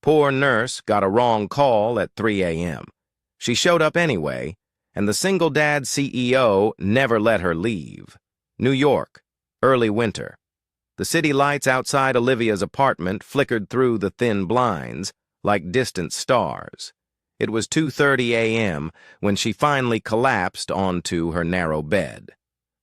Poor nurse got a wrong call at 3 a.m. She showed up anyway, and the single dad CEO never let her leave. New York, early winter. The city lights outside Olivia's apartment flickered through the thin blinds like distant stars. It was 2:30 a.m. when she finally collapsed onto her narrow bed.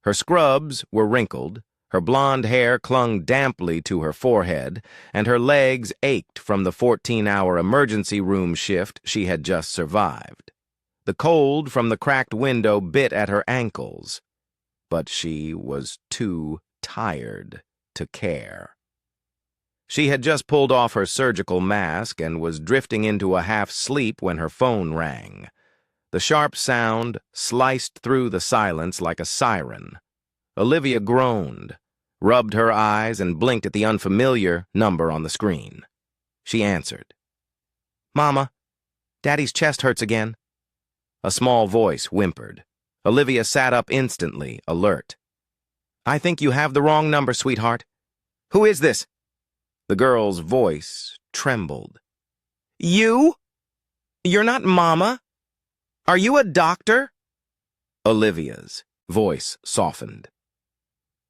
Her scrubs were wrinkled, her blonde hair clung damply to her forehead, and her legs ached from the 14-hour emergency room shift she had just survived. The cold from the cracked window bit at her ankles, but she was too tired to care. She had just pulled off her surgical mask and was drifting into a half-sleep when her phone rang. The sharp sound sliced through the silence like a siren. Olivia groaned, rubbed her eyes, and blinked at the unfamiliar number on the screen. She answered. "Mama, Daddy's chest hurts again." A small voice whimpered. Olivia sat up instantly, alert. "I think you have the wrong number, sweetheart." "Who is this?" The girl's voice trembled. "You? You're not Mama? Are you a doctor?" Olivia's voice softened.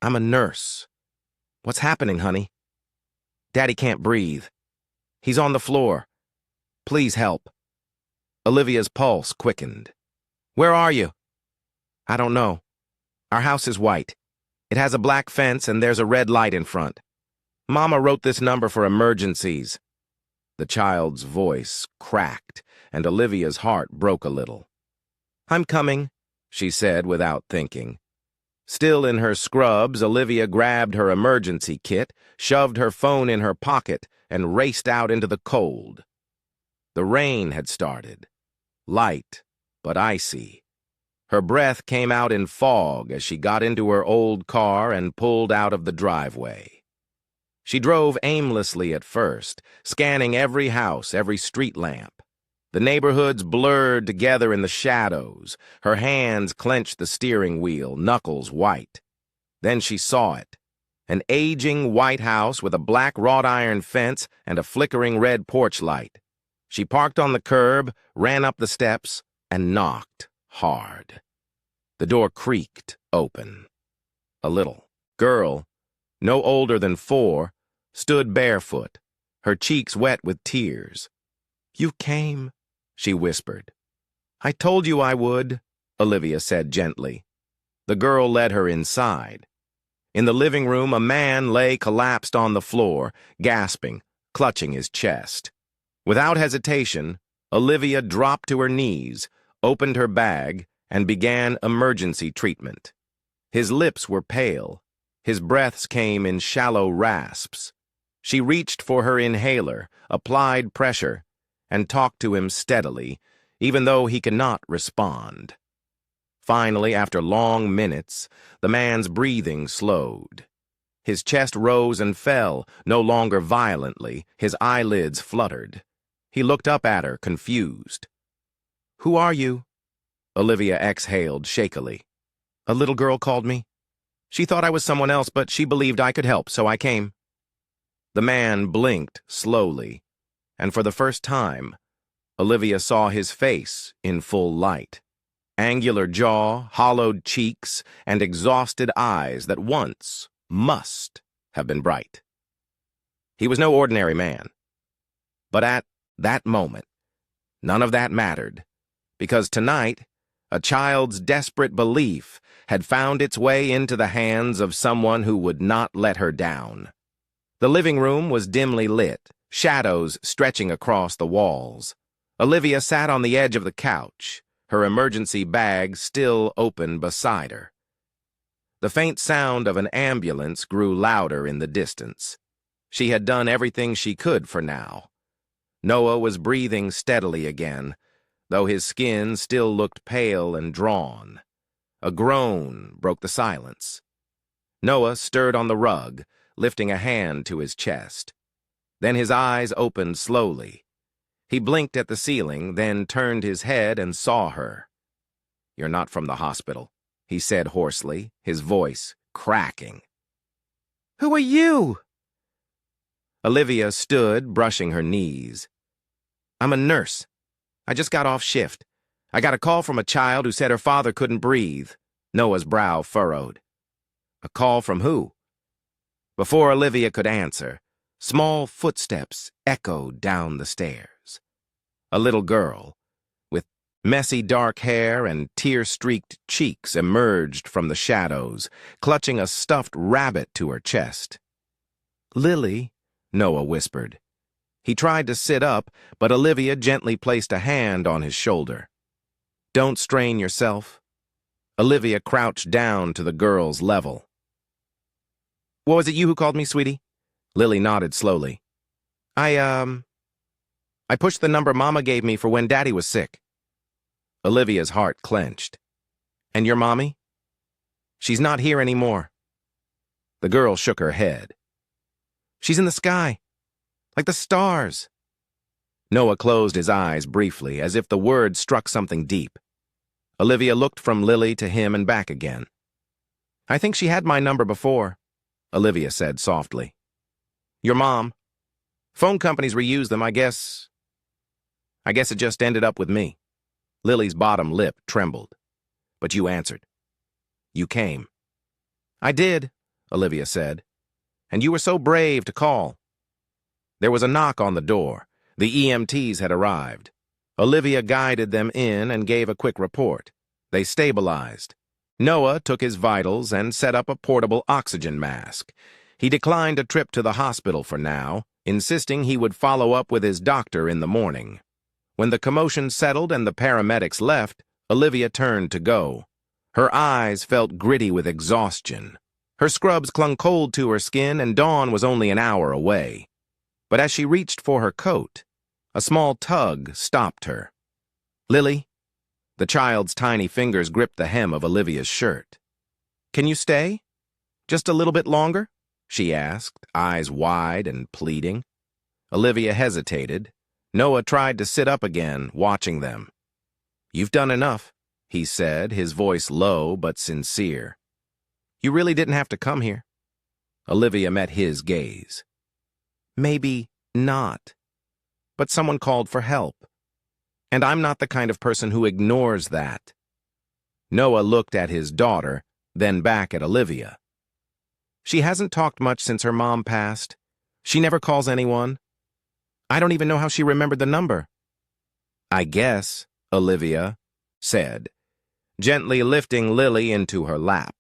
"I'm a nurse. What's happening, honey?" "Daddy can't breathe. He's on the floor. Please help." Olivia's pulse quickened. "Where are you?" "I don't know. Our house is white. It has a black fence and there's a red light in front. Mama wrote this number for emergencies." The child's voice cracked, and Olivia's heart broke a little. "I'm coming," she said without thinking. Still in her scrubs, Olivia grabbed her emergency kit, shoved her phone in her pocket, and raced out into the cold. The rain had started, light but icy. Her breath came out in fog as she got into her old car and pulled out of the driveway. She drove aimlessly at first, scanning every house, every street lamp. The neighborhoods blurred together in the shadows. Her hands clenched the steering wheel, knuckles white. Then she saw it. An aging white house with a black wrought iron fence and a flickering red porch light. She parked on the curb, ran up the steps, and knocked hard. The door creaked open. A little girl, no older than 4, stood barefoot, her cheeks wet with tears. "You came," she whispered. "I told you I would," Olivia said gently. The girl led her inside. In the living room, a man lay collapsed on the floor, gasping, clutching his chest. Without hesitation, Olivia dropped to her knees, opened her bag, and began emergency treatment. His lips were pale. His breaths came in shallow rasps. She reached for her inhaler, applied pressure, and talked to him steadily, even though he could not respond. Finally, after long minutes, the man's breathing slowed. His chest rose and fell, no longer violently. His eyelids fluttered. He looked up at her, confused. "Who are you?" Olivia exhaled shakily. "A little girl called me. She thought I was someone else, but she believed I could help, so I came." The man blinked slowly, and for the first time, Olivia saw his face in full light. Angular jaw, hollowed cheeks, and exhausted eyes that once must have been bright. He was no ordinary man. But at that moment, none of that mattered, because tonight, a child's desperate belief had found its way into the hands of someone who would not let her down. The living room was dimly lit, shadows stretching across the walls. Olivia sat on the edge of the couch, her emergency bag still open beside her. The faint sound of an ambulance grew louder in the distance. She had done everything she could for now. Noah was breathing steadily again, though his skin still looked pale and drawn. A groan broke the silence. Noah stirred on the rug, lifting a hand to his chest. Then his eyes opened slowly. He blinked at the ceiling, then turned his head and saw her. "You're not from the hospital," he said hoarsely, his voice cracking. "Who are you?" Olivia stood, brushing her knees. I'm a nurse. I just got off shift. I got a call from a child who said her father couldn't breathe. Noah's brow furrowed. A call from who? Before Olivia could answer, small footsteps echoed down the stairs. A little girl, with messy dark hair and tear-streaked cheeks, emerged from the shadows, clutching a stuffed rabbit to her chest. "Lily," Noah whispered. He tried to sit up, but Olivia gently placed a hand on his shoulder. "Don't strain yourself." Olivia crouched down to the girl's level. "What was it you who called me, sweetie?" Lily nodded slowly. I pushed the number Mama gave me for when Daddy was sick." Olivia's heart clenched. "And your mommy?" "She's not here anymore." The girl shook her head. "She's in the sky, like the stars." Noah closed his eyes briefly, as if the word struck something deep. Olivia looked from Lily to him and back again. "I think she had my number before," Olivia said softly. "Your mom. Phone companies reuse them, I guess it just ended up with me." Lily's bottom lip trembled. "But you answered. You came." "I did," Olivia said. "And you were so brave to call." There was a knock on the door. The EMTs had arrived. Olivia guided them in and gave a quick report. They stabilized. Noah took his vitals and set up a portable oxygen mask. He declined a trip to the hospital for now, insisting he would follow up with his doctor in the morning. When the commotion settled and the paramedics left, Olivia turned to go. Her eyes felt gritty with exhaustion. Her scrubs clung cold to her skin, and dawn was only an hour away. But as she reached for her coat, a small tug stopped her. "Lily?" The child's tiny fingers gripped the hem of Olivia's shirt. "Can you stay? Just a little bit longer?" she asked, eyes wide and pleading. Olivia hesitated. Noah tried to sit up again, watching them. "You've done enough," he said, his voice low but sincere. "You really didn't have to come here." Olivia met his gaze. "Maybe not. But someone called for help. And I'm not the kind of person who ignores that." Noah looked at his daughter, then back at Olivia. "She hasn't talked much since her mom passed. She never calls anyone. I don't even know how she remembered the number." "I guess," Olivia said, gently lifting Lily into her lap.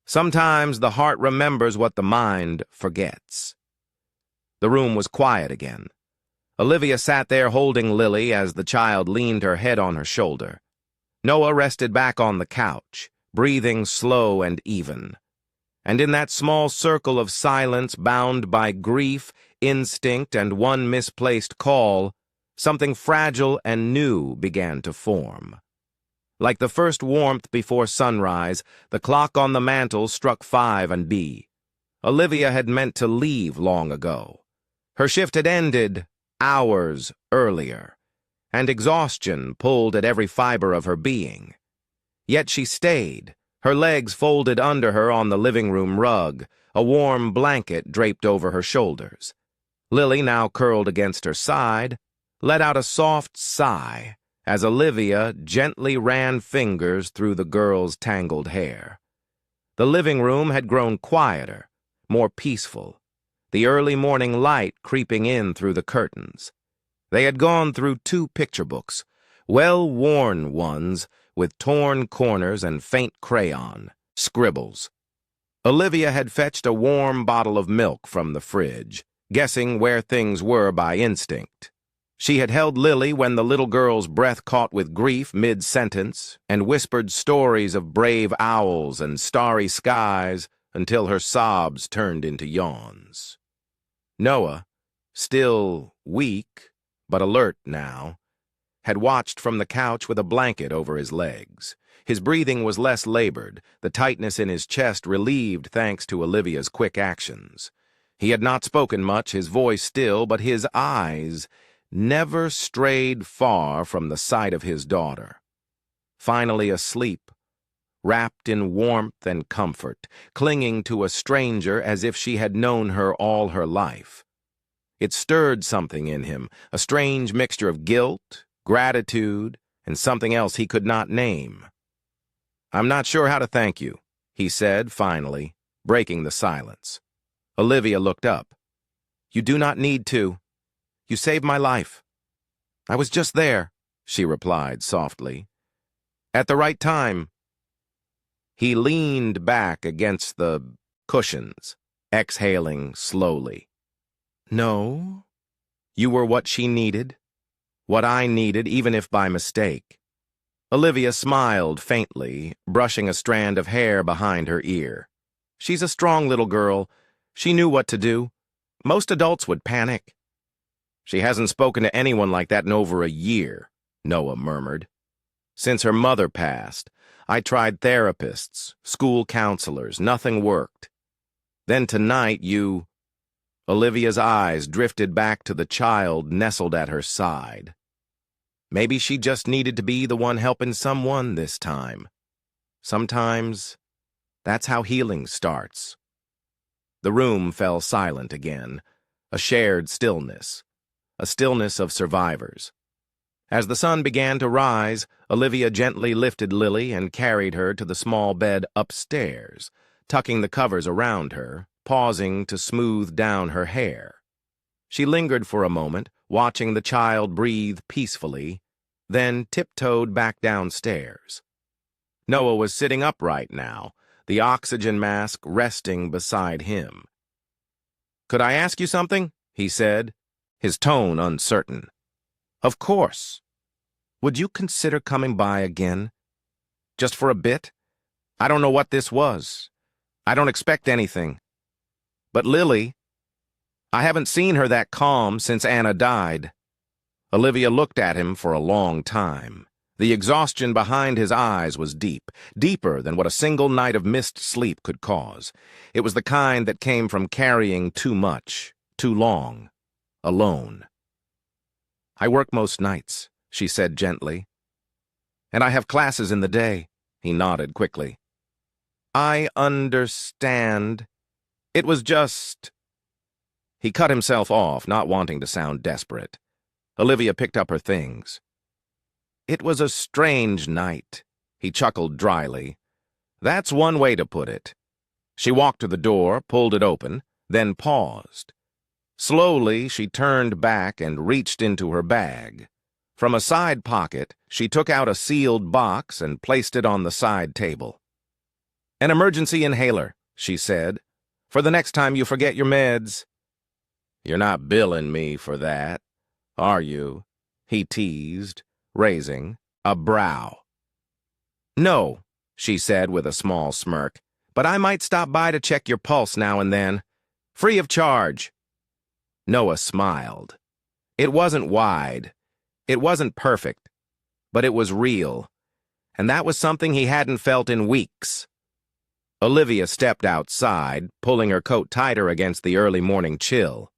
"Sometimes the heart remembers what the mind forgets." The room was quiet again. Olivia sat there holding Lily as the child leaned her head on her shoulder. Noah rested back on the couch, breathing slow and even. And in that small circle of silence bound by grief, instinct, and one misplaced call, something fragile and new began to form. Like the first warmth before sunrise, the clock on the mantel struck 5 and B. Olivia had meant to leave long ago. Her shift had ended hours earlier, and exhaustion pulled at every fiber of her being. Yet she stayed, her legs folded under her on the living room rug, a warm blanket draped over her shoulders. Lily, now curled against her side, let out a soft sigh as Olivia gently ran fingers through the girl's tangled hair. The living room had grown quieter, more peaceful, the early morning light creeping in through the curtains. They had gone through 2 picture books, well-worn ones with torn corners and faint crayon scribbles. Olivia had fetched a warm bottle of milk from the fridge, guessing where things were by instinct. She had held Lily when the little girl's breath caught with grief mid-sentence, and whispered stories of brave owls and starry skies until her sobs turned into yawns. Noah, still weak but alert now, had watched from the couch with a blanket over his legs. His breathing was less labored, the tightness in his chest relieved thanks to Olivia's quick actions. He had not spoken much, his voice still, but his eyes never strayed far from the sight of his daughter. Finally asleep, wrapped in warmth and comfort, clinging to a stranger as if she had known her all her life. It stirred something in him, a strange mixture of guilt, gratitude, and something else he could not name. "I'm not sure how to thank you," he said, finally, breaking the silence. Olivia looked up. "You do not need to. You saved my life." "I was just there," she replied softly. "At the right time." He leaned back against the cushions, exhaling slowly. "No, you were what she needed, what I needed, even if by mistake." Olivia smiled faintly, brushing a strand of hair behind her ear. "She's a strong little girl. She knew what to do. Most adults would panic." "She hasn't spoken to anyone like that in over a year," Noah murmured. "Since her mother passed, I tried therapists, school counselors. Nothing worked. Then tonight you—" Olivia's eyes drifted back to the child nestled at her side. Maybe she just needed to be the one helping someone this time. Sometimes that's how healing starts. The room fell silent again, a shared stillness, a stillness of survivors. As the sun began to rise, Olivia gently lifted Lily and carried her to the small bed upstairs, tucking the covers around her, pausing to smooth down her hair. She lingered for a moment, watching the child breathe peacefully, then tiptoed back downstairs. Noah was sitting upright now, the oxygen mask resting beside him. "Could I ask you something?" he said, his tone uncertain. "Of course. Would you consider coming by again? Just for a bit? I don't know what this was. I don't expect anything. But Lily, I haven't seen her that calm since Anna died." Olivia looked at him for a long time. The exhaustion behind his eyes was deep, deeper than what a single night of missed sleep could cause. It was the kind that came from carrying too much, too long, alone. "I work most nights," she said gently. "And I have classes in the day." He nodded quickly. "I understand. It was just—" He cut himself off, not wanting to sound desperate. Olivia picked up her things. "It was a strange night," he chuckled dryly. "That's one way to put it." She walked to the door, pulled it open, then paused. Slowly, she turned back and reached into her bag. From a side pocket, she took out a sealed box and placed it on the side table. "An emergency inhaler," she said, "for the next time you forget your meds." "You're not billing me for that, are you?" he teased, raising a brow. "No," she said with a small smirk, "but I might stop by to check your pulse now and then. Free of charge." Noah smiled. It wasn't wide. It wasn't perfect. But it was real. And that was something he hadn't felt in weeks. Olivia stepped outside, pulling her coat tighter against the early morning chill.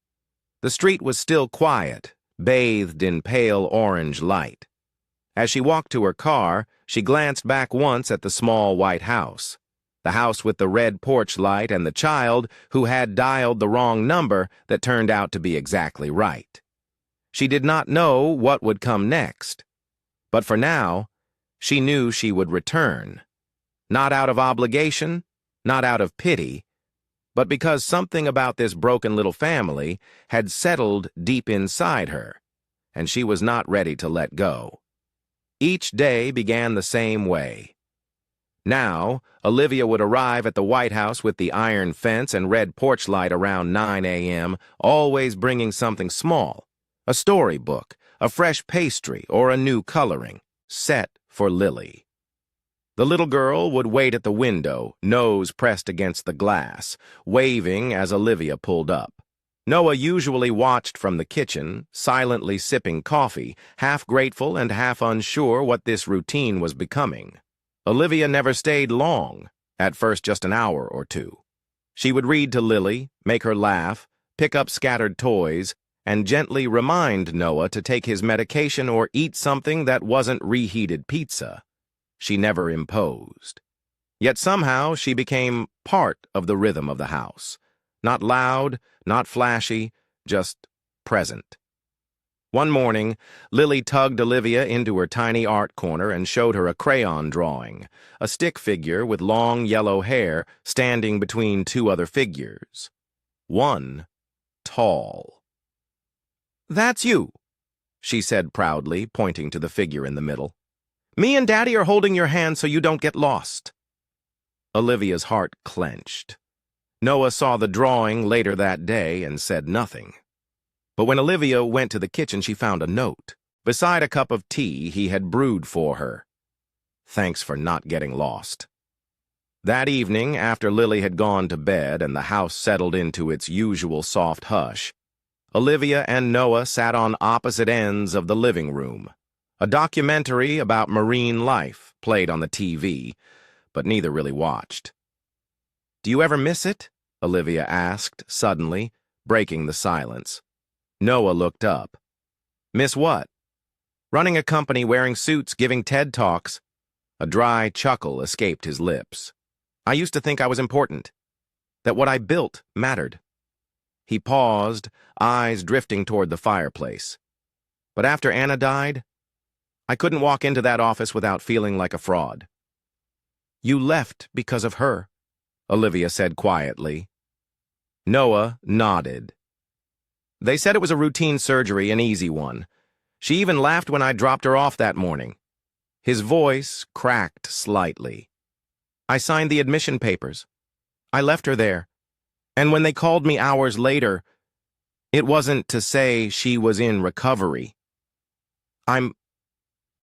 The street was still quiet, bathed in pale orange light. As she walked to her car, she glanced back once at the small white house. The house with the red porch light and the child who had dialed the wrong number that turned out to be exactly right. She did not know what would come next. But for now, she knew she would return. Not out of obligation, not out of pity, but because something about this broken little family had settled deep inside her, and she was not ready to let go. Each day began the same way. Now, Olivia would arrive at the White House with the iron fence and red porch light around 9 a.m., always bringing something small, a storybook, a fresh pastry, or a new coloring, set for Lily. The little girl would wait at the window, nose pressed against the glass, waving as Olivia pulled up. Noah usually watched from the kitchen, silently sipping coffee, half grateful and half unsure what this routine was becoming. Olivia never stayed long, at first just an hour or two. She would read to Lily, make her laugh, pick up scattered toys, and gently remind Noah to take his medication or eat something that wasn't reheated pizza. She never imposed. Yet somehow she became part of the rhythm of the house. Not loud, not flashy, just present. One morning, Lily tugged Olivia into her tiny art corner and showed her a crayon drawing, a stick figure with long yellow hair standing between two other figures. One tall. "That's you," she said proudly, pointing to the figure in the middle. "Me and Daddy are holding your hand so you don't get lost." Olivia's heart clenched. Noah saw the drawing later that day and said nothing. But when Olivia went to the kitchen, she found a note, beside a cup of tea he had brewed for her. "Thanks for not getting lost." That evening, after Lily had gone to bed and the house settled into its usual soft hush, Olivia and Noah sat on opposite ends of the living room. A documentary about marine life played on the TV, but neither really watched. "Do you ever miss it?" Olivia asked suddenly, breaking the silence. Noah looked up. "Miss what?" "Running a company, wearing suits, giving TED Talks." A dry chuckle escaped his lips. "I used to think I was important, that what I built mattered." He paused, eyes drifting toward the fireplace. "But after Anna died, I couldn't walk into that office without feeling like a fraud." "You left because of her," Olivia said quietly. Noah nodded. "They said it was a routine surgery, an easy one. She even laughed when I dropped her off that morning." His voice cracked slightly. "I signed the admission papers. I left her there. And when they called me hours later, it wasn't to say she was in recovery." "I'm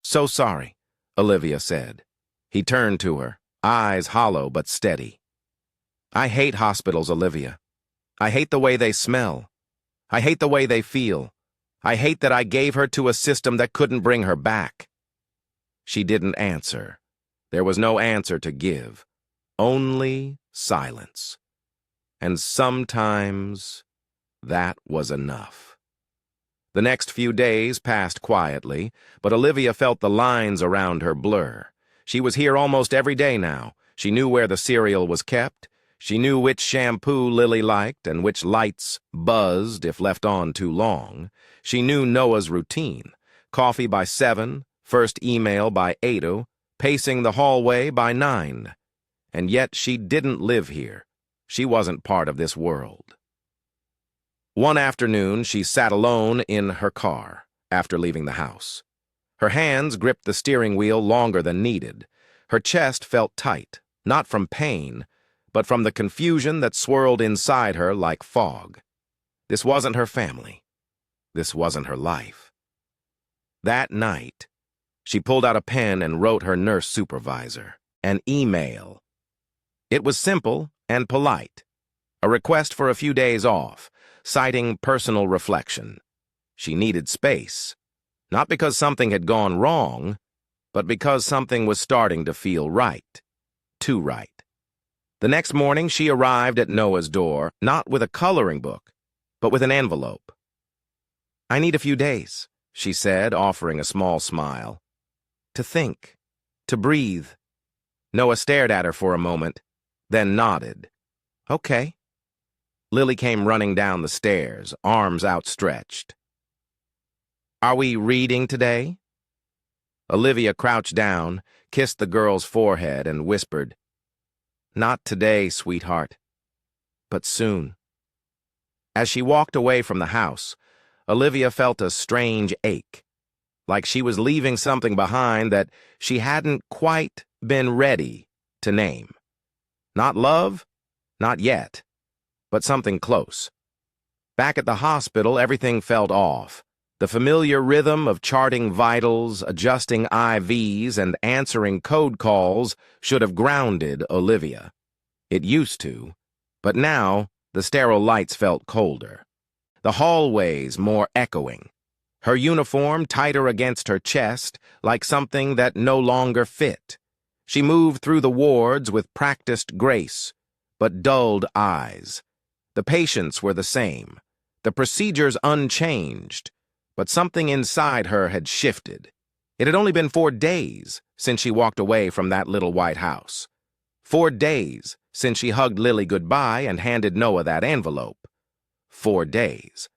so sorry," Olivia said. He turned to her, eyes hollow but steady. "I hate hospitals, Olivia. I hate the way they smell. I hate the way they feel. I hate that I gave her to a system that couldn't bring her back." She didn't answer. There was no answer to give. Only silence. And sometimes that was enough. The next few days passed quietly, but Olivia felt the lines around her blur. She was here almost every day now. She knew where the cereal was kept. She knew which shampoo Lily liked and which lights buzzed if left on too long. She knew Noah's routine. Coffee by 7, first email by 8, pacing the hallway by 9. And yet she didn't live here. She wasn't part of this world. One afternoon, she sat alone in her car after leaving the house. Her hands gripped the steering wheel longer than needed. Her chest felt tight, not from pain, but from the confusion that swirled inside her like fog. This wasn't her family. This wasn't her life. That night, she pulled out a pen and wrote her nurse supervisor an email. It was simple and polite, a request for a few days off, citing personal reflection. She needed space, not because something had gone wrong, but because something was starting to feel right, too right. The next morning, she arrived at Noah's door, not with a coloring book, but with an envelope. "I need a few days," she said, offering a small smile. "To think, to breathe." Noah stared at her for a moment, then nodded. "Okay." Lily came running down the stairs, arms outstretched. "Are we reading today?" Olivia crouched down, kissed the girl's forehead, and whispered, "Not today, sweetheart, but soon." As she walked away from the house, Olivia felt a strange ache, like she was leaving something behind that she hadn't quite been ready to name. Not love, not yet, but something close. Back at the hospital, everything felt off. The familiar rhythm of charting vitals, adjusting IVs, and answering code calls should have grounded Olivia. It used to, but now the sterile lights felt colder. The hallways more echoing. Her uniform tighter against her chest, like something that no longer fit. She moved through the wards with practiced grace, but dulled eyes. The patients were the same, the procedures unchanged, but something inside her had shifted. It had only been 4 days since she walked away from that little white house. 4 days since she hugged Lily goodbye and handed Noah that envelope. 4 days.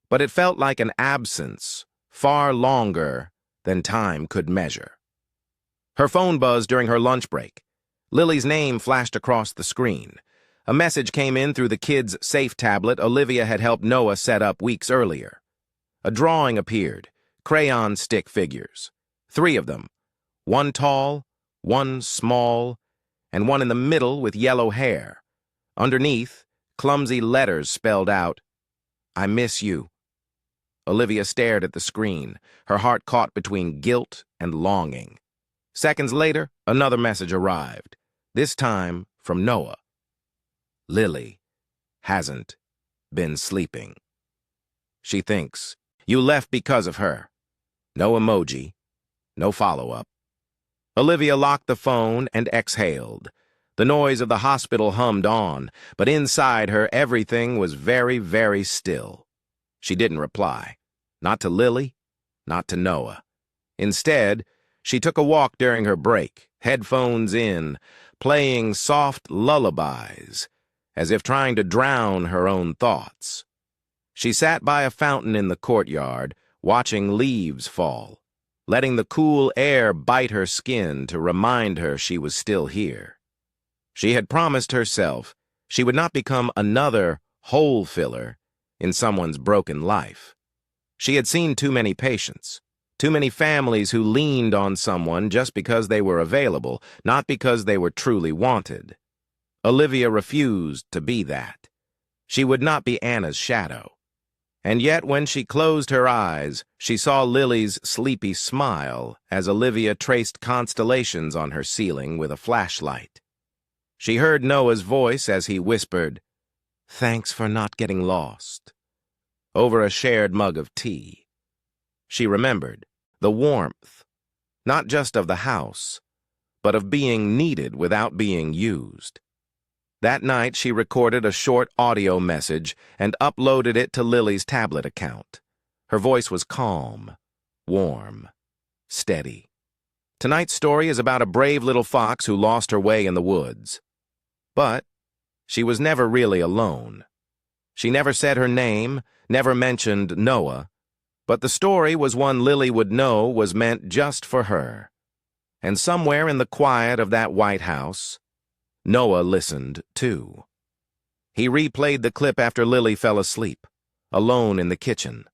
but it felt like an absence far longer than time could measure. Her phone buzzed during her lunch break. Lily's name flashed across the screen. A message came in through the kid's safe tablet Olivia had helped Noah set up weeks earlier. A drawing appeared, crayon stick figures. 3 of them, one tall, one small, and one in the middle with yellow hair. Underneath, clumsy letters spelled out, "I miss you." Olivia stared at the screen, her heart caught between guilt and longing. Seconds later, another message arrived, this time from Noah. Lily hasn't been sleeping. She thinks, you left because of her. No emoji, no follow-up. Olivia locked the phone and exhaled. The noise of the hospital hummed on, but inside her everything was very, very still. She didn't reply. Not to Lily, not to Noah. Instead, she took a walk during her break, headphones in, playing soft lullabies, as if trying to drown her own thoughts. She sat by a fountain in the courtyard, watching leaves fall, letting the cool air bite her skin to remind her she was still here. She had promised herself she would not become another hole filler in someone's broken life. She had seen too many patients, too many families who leaned on someone just because they were available, not because they were truly wanted. Olivia refused to be that. She would not be Anna's shadow. And yet when she closed her eyes, she saw Lily's sleepy smile as Olivia traced constellations on her ceiling with a flashlight. She heard Noah's voice as he whispered, "Thanks for not getting lost," over a shared mug of tea. She remembered the warmth, not just of the house, but of being needed without being used. That night, she recorded a short audio message and uploaded it to Lily's tablet account. Her voice was calm, warm, steady. Tonight's story is about a brave little fox who lost her way in the woods. But she was never really alone. She never said her name, never mentioned Noah, but the story was one Lily would know was meant just for her. And somewhere in the quiet of that White House, Noah listened, too. He replayed the clip after Lily fell asleep, alone in the kitchen.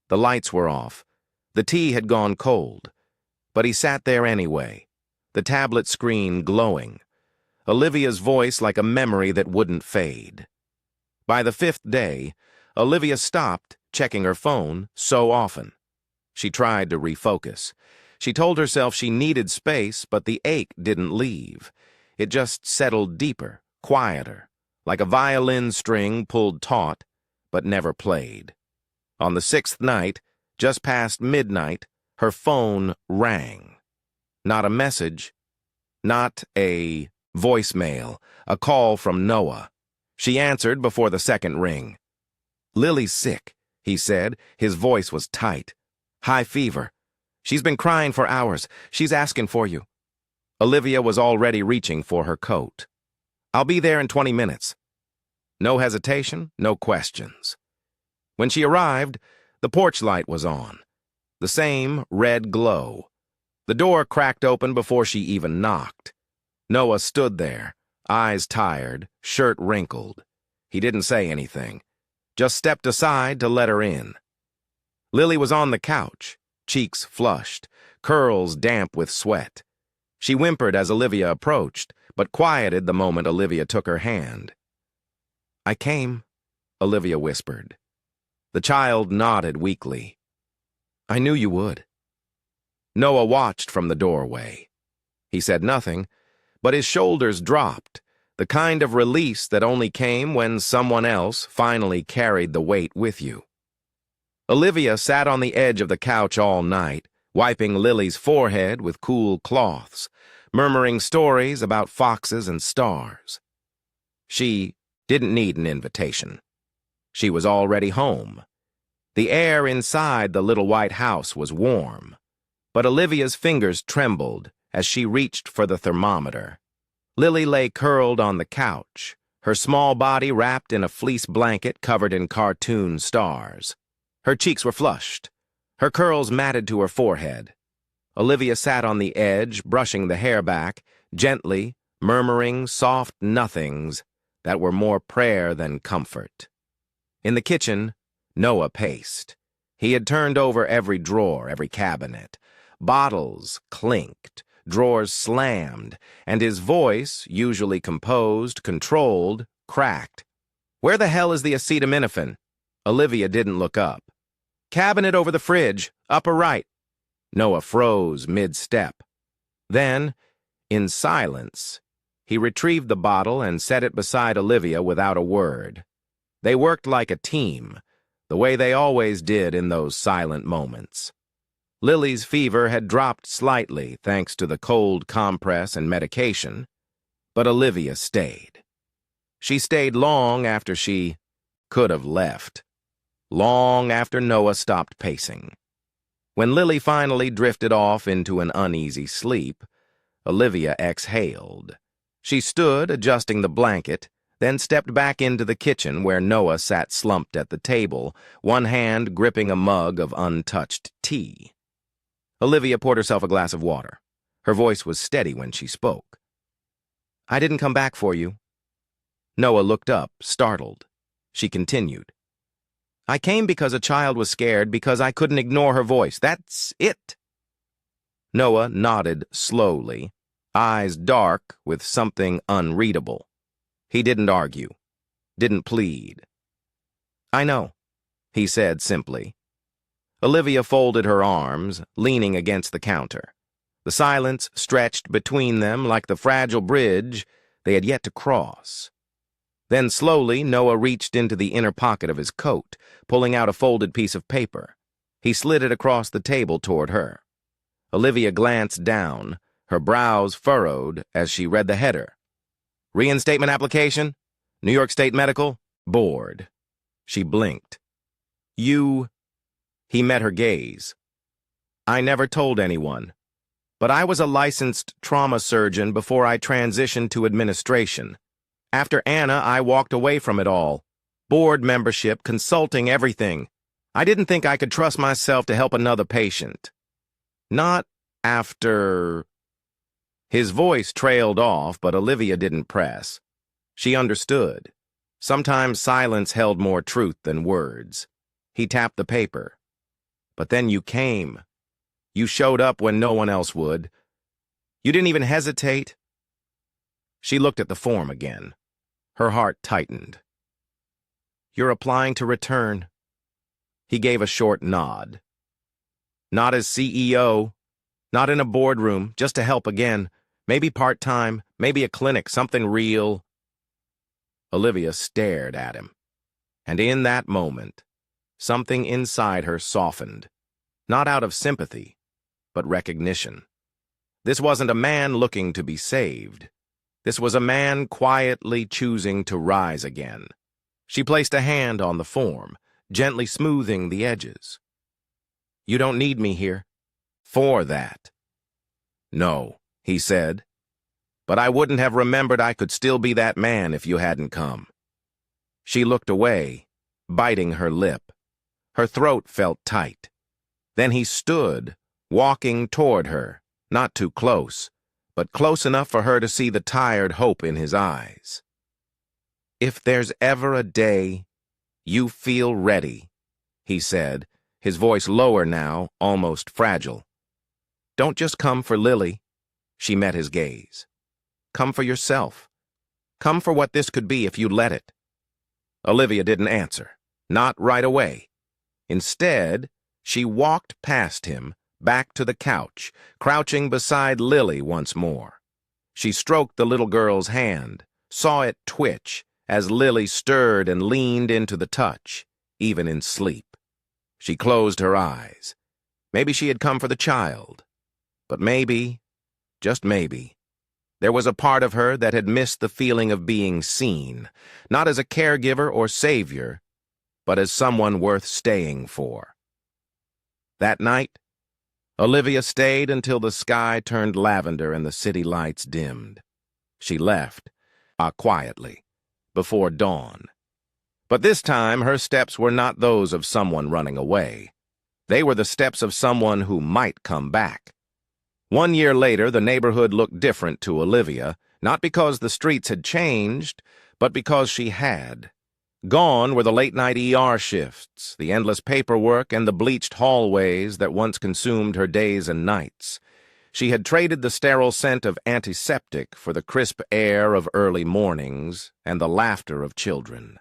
The lights were off. The tea had gone cold. But he sat there anyway, the tablet screen glowing, Olivia's voice like a memory that wouldn't fade. By the 5th day, Olivia stopped checking her phone so often. She tried to refocus. She told herself she needed space, but the ache didn't leave. It just settled deeper, quieter, like a violin string pulled taut, but never played. On the 6th night, just past midnight, her phone rang. Not a message, not a voicemail, a call from Noah. She answered before the 2nd ring. "Lily's sick," he said. His voice was tight. "High fever. She's been crying for hours. She's asking for you." Olivia was already reaching for her coat. "I'll be there in 20 minutes. No hesitation, no questions. When she arrived, the porch light was on. The same red glow. The door cracked open before she even knocked. Noah stood there, eyes tired, shirt wrinkled. He didn't say anything, just stepped aside to let her in. Lily was on the couch, cheeks flushed, curls damp with sweat. She whimpered as Olivia approached, but quieted the moment Olivia took her hand. "I came," Olivia whispered. The child nodded weakly. "I knew you would." Noah watched from the doorway. He said nothing, but his shoulders dropped, the kind of release that only came when someone else finally carried the weight with you. Olivia sat on the edge of the couch all night, wiping Lily's forehead with cool cloths, murmuring stories about foxes and stars. She didn't need an invitation. She was already home. The air inside the little white house was warm, but Olivia's fingers trembled as she reached for the thermometer. Lily lay curled on the couch, her small body wrapped in a fleece blanket covered in cartoon stars. Her cheeks were flushed, her curls matted to her forehead. Olivia sat on the edge, brushing the hair back, gently, murmuring soft nothings that were more prayer than comfort. In the kitchen, Noah paced. He had turned over every drawer, every cabinet. Bottles clinked, drawers slammed, and his voice, usually composed, controlled, cracked. "Where the hell is the acetaminophen?" Olivia didn't look up. "Cabinet over the fridge, upper right." Noah froze mid-step. Then, in silence, he retrieved the bottle and set it beside Olivia without a word. They worked like a team, the way they always did in those silent moments. Lily's fever had dropped slightly thanks to the cold compress and medication, but Olivia stayed. She stayed long after she could have left, long after Noah stopped pacing. When Lily finally drifted off into an uneasy sleep, Olivia exhaled. She stood, adjusting the blanket, then stepped back into the kitchen where Noah sat slumped at the table, one hand gripping a mug of untouched tea. Olivia poured herself a glass of water. Her voice was steady when she spoke. "I didn't come back for you." Noah looked up, startled. She continued. "I came because a child was scared, because I couldn't ignore her voice. That's it." Noah nodded slowly, eyes dark with something unreadable. He didn't argue, didn't plead. "I know," he said simply. Olivia folded her arms, leaning against the counter. The silence stretched between them like the fragile bridge they had yet to cross. Then slowly, Noah reached into the inner pocket of his coat, pulling out a folded piece of paper. He slid it across the table toward her. Olivia glanced down, her brows furrowed as she read the header. "Reinstatement application? New York State Medical Board." She blinked. "You—" He met her gaze. "I never told anyone, but I was a licensed trauma surgeon before I transitioned to administration. After Anna, I walked away from it all. Board membership, consulting, everything. I didn't think I could trust myself to help another patient. Not after—" His voice trailed off, but Olivia didn't press. She understood. Sometimes silence held more truth than words. He tapped the paper. "But then you came. You showed up when no one else would. You didn't even hesitate." She looked at the form again. Her heart tightened. "You're applying to return." He gave a short nod. "Not as CEO, not in a boardroom, just to help again. Maybe part-time, maybe a clinic, something real." Olivia stared at him. And in that moment, something inside her softened. Not out of sympathy, but recognition. This wasn't a man looking to be saved. This was a man quietly choosing to rise again. She placed a hand on the form, gently smoothing the edges. "You don't need me here for that." "No," he said, "but I wouldn't have remembered I could still be that man if you hadn't come." She looked away, biting her lip. Her throat felt tight. Then he stood, walking toward her, not too close, but close enough for her to see the tired hope in his eyes. "If there's ever a day you feel ready," he said, his voice lower now, almost fragile, "don't just come for Lily." She met his gaze. "Come for yourself. Come for what this could be if you let it." Olivia didn't answer, not right away. Instead, she walked past him, back to the couch, crouching beside Lily once more. She stroked the little girl's hand, saw it twitch as Lily stirred and leaned into the touch, even in sleep. She closed her eyes. Maybe she had come for the child. But maybe, just maybe, there was a part of her that had missed the feeling of being seen, not as a caregiver or savior, but as someone worth staying for. That night, Olivia stayed until the sky turned lavender and the city lights dimmed. She left, quietly, before dawn. But this time, her steps were not those of someone running away. They were the steps of someone who might come back. 1 year later, the neighborhood looked different to Olivia, not because the streets had changed, but because she had. Gone were the late-night ER shifts, the endless paperwork, and the bleached hallways that once consumed her days and nights. She had traded the sterile scent of antiseptic for the crisp air of early mornings and the laughter of children.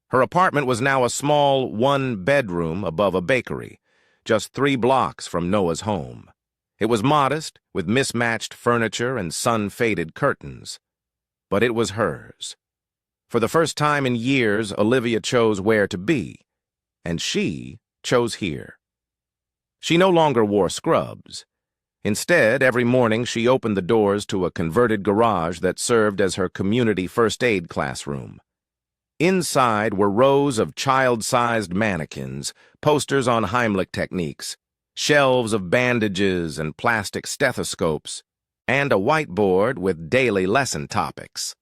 Her apartment was now a small one-bedroom above a bakery, just 3 blocks from Noah's home. It was modest, with mismatched furniture and sun-faded curtains. But it was hers. For the first time in years, Olivia chose where to be, and she chose here. She no longer wore scrubs. Instead, every morning she opened the doors to a converted garage that served as her community first aid classroom. Inside were rows of child-sized mannequins, posters on Heimlich techniques, shelves of bandages and plastic stethoscopes, and a whiteboard with daily lesson topics.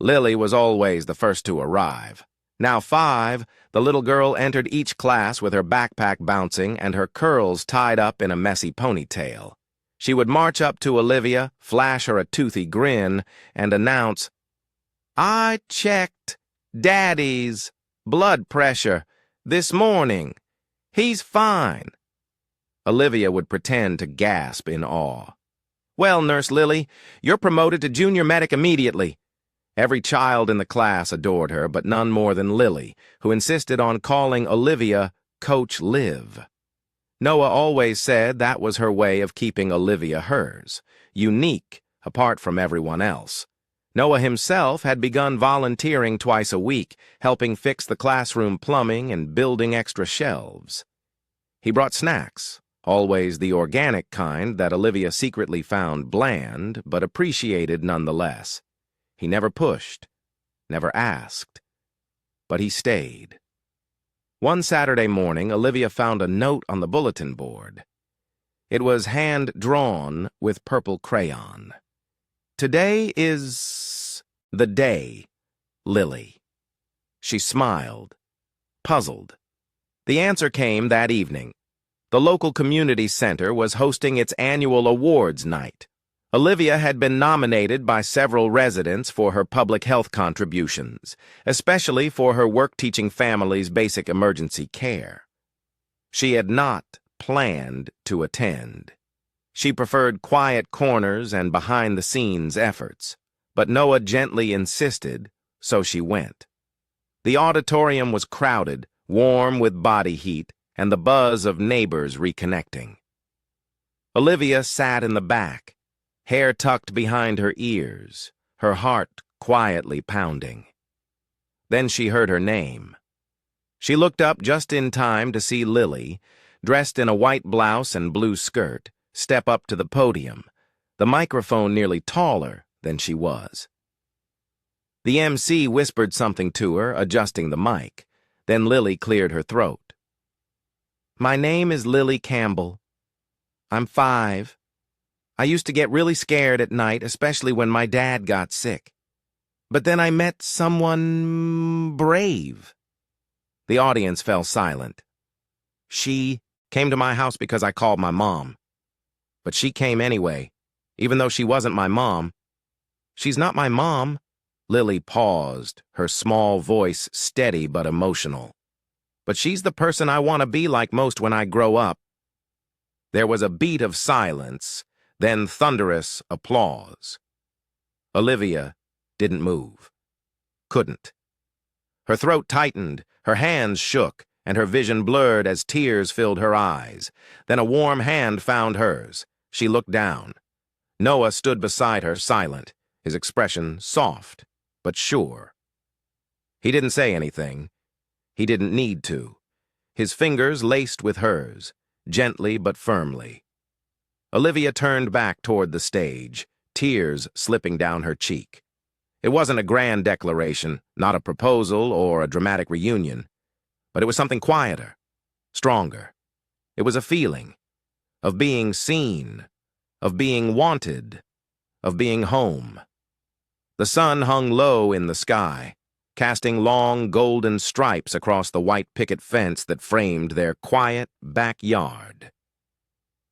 Lily was always the first to arrive. Now 5, the little girl entered each class with her backpack bouncing and her curls tied up in a messy ponytail. She would march up to Olivia, flash her a toothy grin, and announce, "I checked Daddy's blood pressure this morning. He's fine." Olivia would pretend to gasp in awe. "Well, Nurse Lily, you're promoted to junior medic immediately." Every child in the class adored her, but none more than Lily, who insisted on calling Olivia Coach Liv. Noah always said that was her way of keeping Olivia hers, unique, apart from everyone else. Noah himself had begun volunteering twice a week, helping fix the classroom plumbing and building extra shelves. He brought snacks, always the organic kind that Olivia secretly found bland, but appreciated nonetheless. He never pushed, never asked, but he stayed. One Saturday morning, Olivia found a note on the bulletin board. It was hand-drawn with purple crayon. "Today is the day, Lily." She smiled, puzzled. The answer came that evening. The local community center was hosting its annual awards night. Olivia had been nominated by several residents for her public health contributions, especially for her work teaching families basic emergency care. She had not planned to attend. She preferred quiet corners and behind-the-scenes efforts, but Noah gently insisted, so she went. The auditorium was crowded, warm with body heat, and the buzz of neighbors reconnecting. Olivia sat in the back, hair tucked behind her ears, her heart quietly pounding. Then she heard her name. She looked up just in time to see Lily, dressed in a white blouse and blue skirt, step up to the podium, the microphone nearly taller than she was. The MC whispered something to her, adjusting the mic. Then Lily cleared her throat. "My name is Lily Campbell. I'm 5. I used to get really scared at night, especially when my dad got sick. But then I met someone brave." The audience fell silent. "She came to my house because I called my mom. But she came anyway, even though she wasn't my mom." "She's not my mom." Lily paused, her small voice steady but emotional. "But she's the person I want to be like most when I grow up." There was a beat of silence, then thunderous applause. Olivia didn't move. Couldn't. Her throat tightened, her hands shook, and her vision blurred as tears filled her eyes. Then a warm hand found hers. She looked down. Noah stood beside her, silent, his expression soft, but sure. He didn't say anything. He didn't need to. His fingers laced with hers, gently but firmly. Olivia turned back toward the stage, tears slipping down her cheek. It wasn't a grand declaration, not a proposal or a dramatic reunion, but it was something quieter, stronger. It was a feeling of being seen, of being wanted, of being home. The sun hung low in the sky, casting long golden stripes across the white picket fence that framed their quiet backyard.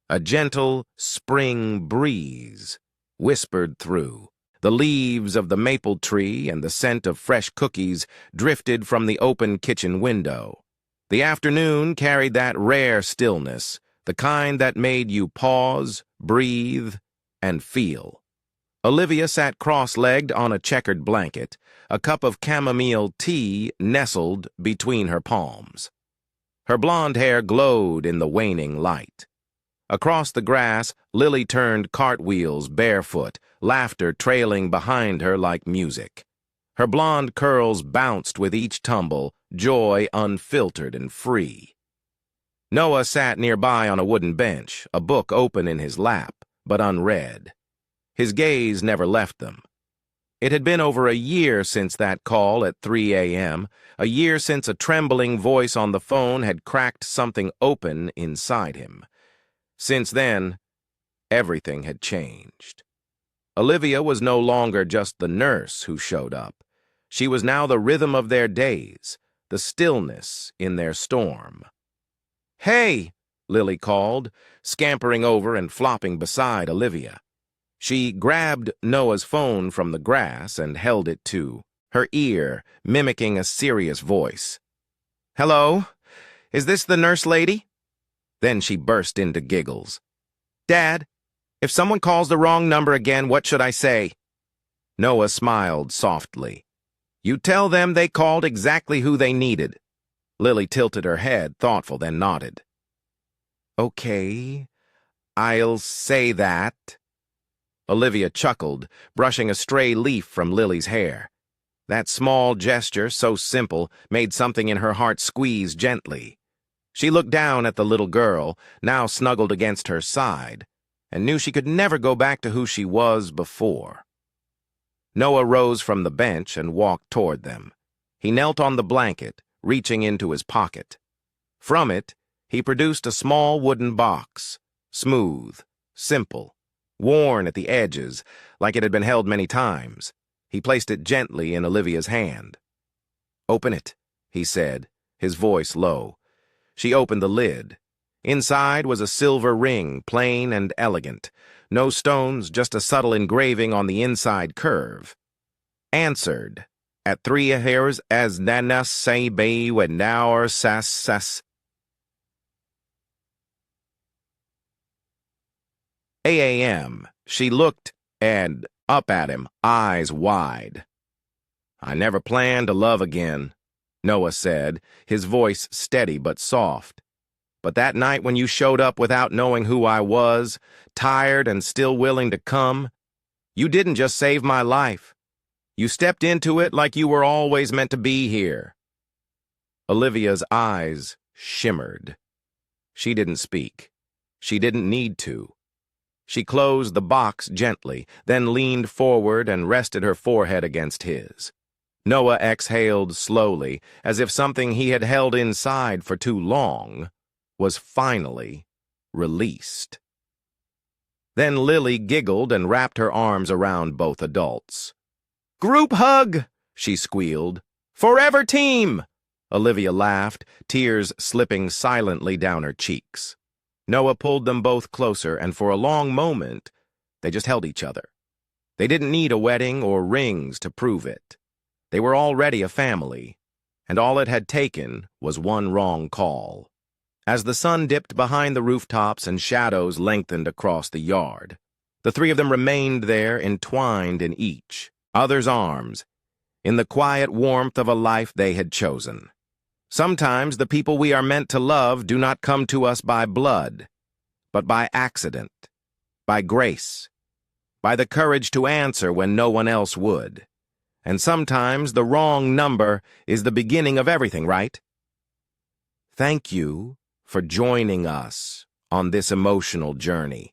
A gentle spring breeze whispered through. The leaves of the maple tree and the scent of fresh cookies drifted from the open kitchen window. The afternoon carried that rare stillness, the kind that made you pause, breathe, and feel. Olivia sat cross-legged on a checkered blanket, a cup of chamomile tea nestled between her palms. Her blonde hair glowed in the waning light. Across the grass, Lily turned cartwheels barefoot, laughter trailing behind her like music. Her blonde curls bounced with each tumble, joy unfiltered and free. Noah sat nearby on a wooden bench, a book open in his lap, but unread. His gaze never left them. It had been over a year since that call at 3 a.m., a year since a trembling voice on the phone had cracked something open inside him. Since then, everything had changed. Olivia was no longer just the nurse who showed up. She was now the rhythm of their days, the stillness in their storm. "Hey!" Lily called, scampering over and flopping beside Olivia. She grabbed Noah's phone from the grass and held it to her ear, mimicking a serious voice. "Hello? Is this the nurse lady?" Then she burst into giggles. "Dad, if someone calls the wrong number again, what should I say?" Noah smiled softly. "You tell them they called exactly who they needed." Lily tilted her head, thoughtful, then nodded. "Okay, I'll say that." Olivia chuckled, brushing a stray leaf from Lily's hair. That small gesture, so simple, made something in her heart squeeze gently. She looked down at the little girl, now snuggled against her side, and knew she could never go back to who she was before. Noah rose from the bench and walked toward them. He knelt on the blanket, reaching into his pocket. From it, he produced a small wooden box, smooth, simple, worn at the edges, like it had been held many times. He placed it gently in Olivia's hand. "Open it," he said, his voice low. She opened the lid. Inside was a silver ring, plain and elegant. No stones, just a subtle engraving on the inside curve. Answered, at 3 hours as nanas say be when now sas. 8 a.m. She looked and up at him, eyes wide. "I never planned to love again," Noah said, his voice steady but soft. "But that night when you showed up without knowing who I was, tired and still willing to come, you didn't just save my life. You stepped into it like you were always meant to be here." Olivia's eyes shimmered. She didn't speak. She didn't need to. She closed the box gently, then leaned forward and rested her forehead against his. Noah exhaled slowly, as if something he had held inside for too long was finally released. Then Lily giggled and wrapped her arms around both adults. "Group hug!" she squealed. "Forever team!" Olivia laughed, tears slipping silently down her cheeks. Noah pulled them both closer, and for a long moment, they just held each other. They didn't need a wedding or rings to prove it. They were already a family, and all it had taken was one wrong call. As the sun dipped behind the rooftops and shadows lengthened across the yard, the three of them remained there, entwined in each other's arms, in the quiet warmth of a life they had chosen. Sometimes the people we are meant to love do not come to us by blood, but by accident, by grace, by the courage to answer when no one else would. And sometimes the wrong number is the beginning of everything, right? Thank you for joining us on this emotional journey.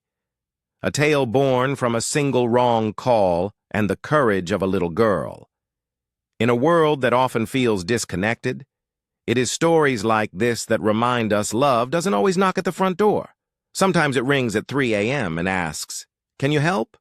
A tale born from a single wrong call and the courage of a little girl. In a world that often feels disconnected, it is stories like this that remind us love doesn't always knock at the front door. Sometimes it rings at 3 a.m. and asks, "Can you help?"